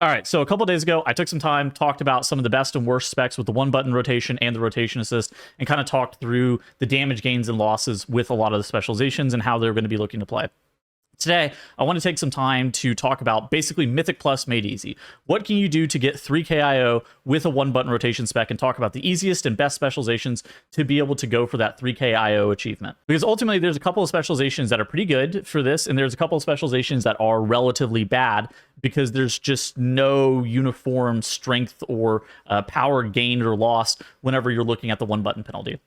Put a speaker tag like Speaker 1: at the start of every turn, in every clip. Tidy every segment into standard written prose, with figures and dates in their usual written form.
Speaker 1: All right, so a couple days ago, I took some time, talked about some of the best and worst specs with the one button rotation and the rotation assist, and kind of talked through the damage gains and losses with a lot of the specializations and how they're going to be looking to play. Today, I want to take some time to talk about basically Mythic Plus made easy. What can you do to get 3k IO with a one-button rotation spec, and talk about the easiest and best specializations to be able to go for that 3k IO achievement. Because ultimately, there's a couple of specializations that are pretty good for this, and there's a couple of specializations that are relatively bad because there's just no uniform strength or power gained or lost whenever you're looking at the one-button penalty.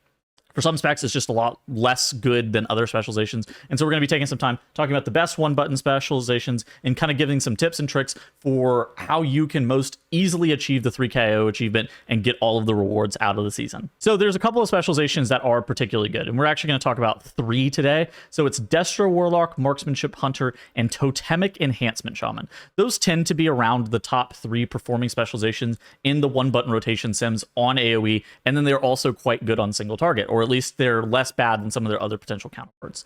Speaker 1: For some specs, it's just a lot less good than other specializations. And so we're going to be taking some time talking about the best one-button specializations and kind of giving some tips and tricks for how you can most easily achieve the 3k IO achievement and get all of the rewards out of the season. So there's a couple of specializations that are particularly good, and we're actually going to talk about 3 today. So it's Destro Warlock, Marksmanship Hunter, and Totemic Enhancement Shaman. Those tend to be around the top 3 performing specializations in the one-button rotation sims on AoE, and then they're also quite good on single target, or at least they're less bad than some of their other potential counterparts.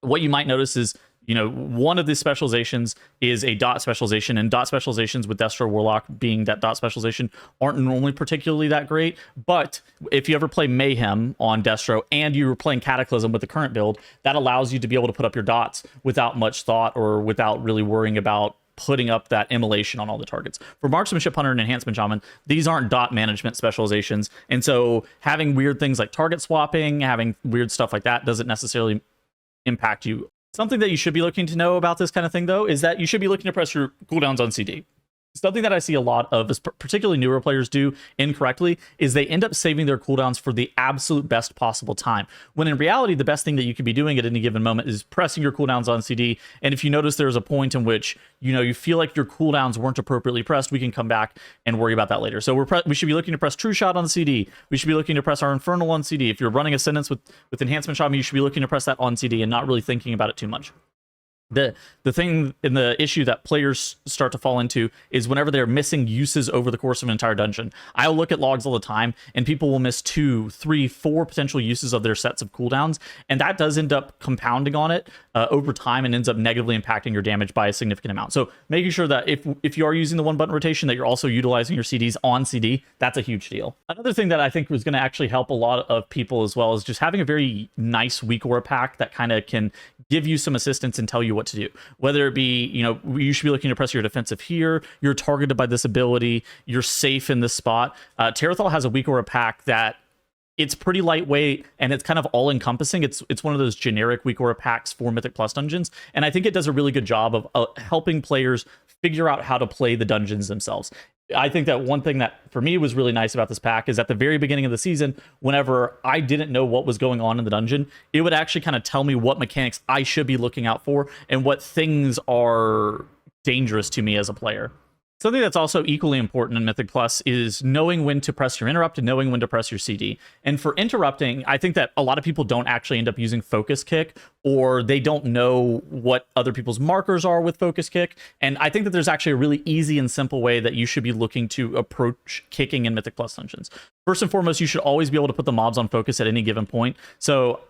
Speaker 1: What you might notice is, one of the specializations is a dot specialization, and dot specializations with Destro Warlock being that dot specialization aren't normally particularly that great. But if you ever play Mayhem on Destro and you were playing Cataclysm with the current build, that allows you to be able to put up your dots without much thought or without really worrying about putting up that immolation on all the targets. For Marksmanship Hunter and Enhancement Shaman, these aren't dot management specializations, and so having weird things like target swapping, having weird stuff like that doesn't necessarily impact you. Something that you should be looking to know about this kind of thing, though, is that you should be looking to press your cooldowns on CD. Something that I see a lot of, particularly newer players do incorrectly, is they end up saving their cooldowns for the absolute best possible time. When in reality, the best thing that you could be doing at any given moment is pressing your cooldowns on CD. And if you notice there's a point in which, you feel like your cooldowns weren't appropriately pressed, we can come back and worry about that later. So we should be looking to press True Shot on CD. We should be looking to press our Infernal on CD. If you're running Ascendance with Enhancement Shaman, you should be looking to press that on CD and not really thinking about it too much. The thing in the issue that players start to fall into is whenever they're missing uses over the course of an entire dungeon. I'll look at logs all the time, and people will miss 2, 3, 4 potential uses of their sets of cooldowns, and that does end up compounding on it over time and ends up negatively impacting your damage by a significant amount. So making sure that if you are using the one button rotation, that you're also utilizing your CDs on CD, that's a huge deal. Another thing that I think was going to actually help a lot of people as well is just having a very nice weak aura pack that kind of can give you some assistance and tell you what to do. Whether it be, you should be looking to press your defensive here, you're targeted by this ability, you're safe in this spot. Terrathal has a weak aura pack that it's pretty lightweight and it's kind of all encompassing. It's one of those generic weak aura packs for Mythic Plus dungeons, and I think it does a really good job of helping players figure out how to play the dungeons themselves. I think that one thing that for me was really nice about this pack is at the very beginning of the season, whenever I didn't know what was going on in the dungeon, it would actually kind of tell me what mechanics I should be looking out for and what things are dangerous to me as a player. Something that's also equally important in Mythic Plus is knowing when to press your interrupt and knowing when to press your CD. And for interrupting, I think that a lot of people don't actually end up using Focus Kick, or they don't know what other people's markers are with Focus Kick. And I think that there's actually a really easy and simple way that you should be looking to approach kicking in Mythic Plus dungeons. First and foremost, you should always be able to put the mobs on focus at any given point. So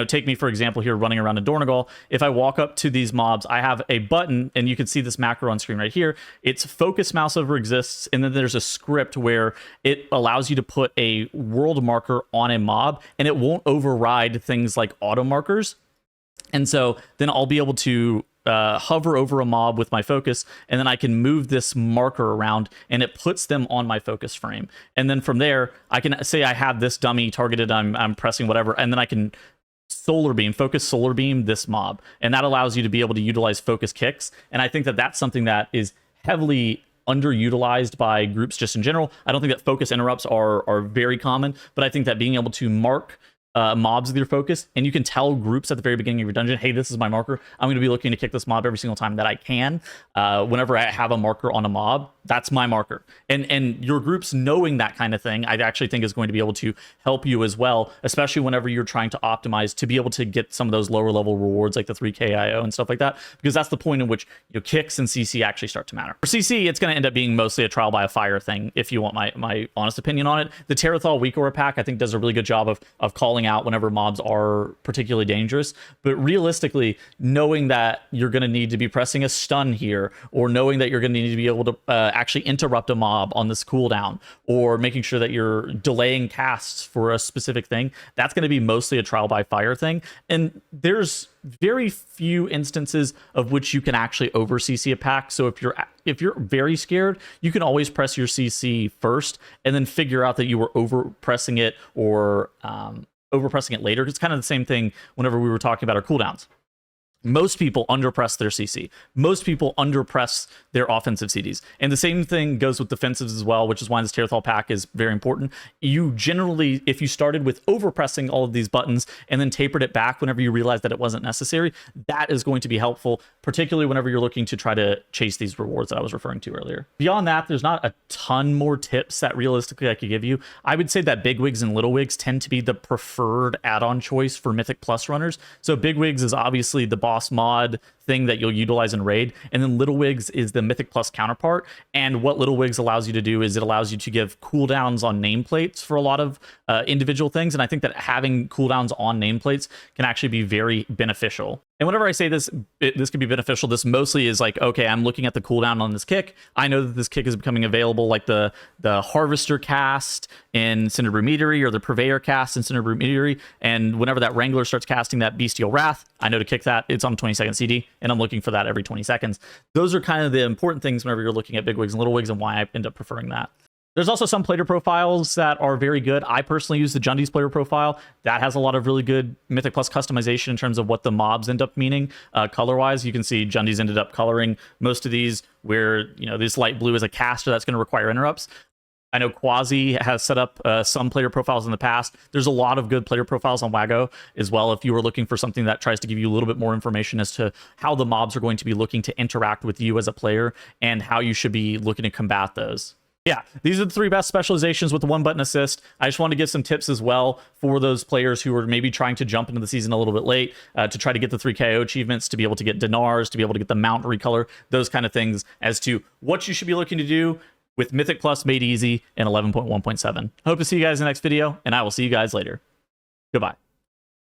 Speaker 1: take me, for example, here running around in Dornegal. If I walk up to these mobs, I have a button, and you can see this macro on screen right here. It's focus mouse over exists, and then there's a script where it allows you to put a world marker on a mob, and it won't override things like auto markers. And so then I'll be able to hover over a mob with my focus, and then I can move this marker around and it puts them on my focus frame. And then from there, I can say I have this dummy targeted, I'm pressing whatever, and then I can focus solar beam this mob, and that allows you to be able to utilize focus kicks. And I think that that's something that is heavily underutilized by groups just in general. I don't think that focus interrupts are very common, but I think that being able to mark mobs with your focus, and you can tell groups at the very beginning of your dungeon, hey, this is my marker, I'm going to be looking to kick this mob every single time that I can. Whenever I have a marker on a mob, That's my marker. And your groups knowing that kind of thing, I actually think is going to be able to help you as well, especially whenever you're trying to optimize to be able to get some of those lower level rewards like the 3K IO and stuff like that, because that's the point in which kicks and CC actually start to matter. For CC, it's going to end up being mostly a trial by fire thing, if you want my honest opinion on it. The Terrathal Weak Aura pack, I think, does a really good job of calling out whenever mobs are particularly dangerous. But realistically, knowing that you're going to need to be pressing a stun here, or knowing that you're going to need to be able to actually interrupt a mob on this cooldown, or making sure that you're delaying casts for a specific thing, that's going to be mostly a trial by fire thing. And there's very few instances of which you can actually over CC a pack. So if you're very scared, you can always press your CC first and then figure out that you were over pressing it or over pressing it later. It's kind of the same thing whenever we were talking about our cooldowns. Most people underpress their CC. Most people underpress their offensive CDs. And the same thing goes with defensives as well, which is why this Terrathal pack is very important. You generally, if you started with overpressing all of these buttons and then tapered it back whenever you realize that it wasn't necessary, that is going to be helpful, particularly whenever you're looking to try to chase these rewards that I was referring to earlier. Beyond that, there's not a ton more tips that realistically I could give you. I would say that big wigs and little wigs tend to be the preferred add-on choice for Mythic Plus runners. So big wigs is obviously the boss mod thing that you'll utilize in raid, and then little wigs is the Mythic Plus counterpart. And what little wigs allows you to do is it allows you to give cooldowns on nameplates for a lot of individual things, and I think that having cooldowns on nameplates can actually be very beneficial. And whenever I say this, this could be beneficial, this mostly is like, okay, I'm looking at the cooldown on this kick. I know that this kick is becoming available, like the Harvester cast in Cinderbrew Meadery or the Purveyor cast in Cinderbrew Meadery. And whenever that Wrangler starts casting that Bestial Wrath, I know to kick that. It's on a 20-second CD, and I'm looking for that every 20 seconds. Those are kind of the important things whenever you're looking at big wigs and little wigs, and why I end up preferring that. There's also some player profiles that are very good. I personally use the Jundi's player profile. That has a lot of really good Mythic Plus customization in terms of what the mobs end up meaning color-wise. You can see Jundi's ended up coloring most of these where, this light blue is a caster that's going to require interrupts. I know Quasi has set up some player profiles in the past. There's a lot of good player profiles on Wago as well if you were looking for something that tries to give you a little bit more information as to how the mobs are going to be looking to interact with you as a player and how you should be looking to combat those. Yeah, these are the 3 best specializations with the 1-button assist. I just wanted to give some tips as well for those players who are maybe trying to jump into the season a little bit late to try to get the 3KO achievements, to be able to get dinars, to be able to get the mount recolor, those kind of things as to what you should be looking to do with Mythic Plus made easy in 11.1.7. Hope to see you guys in the next video, and I will see you guys later. Goodbye.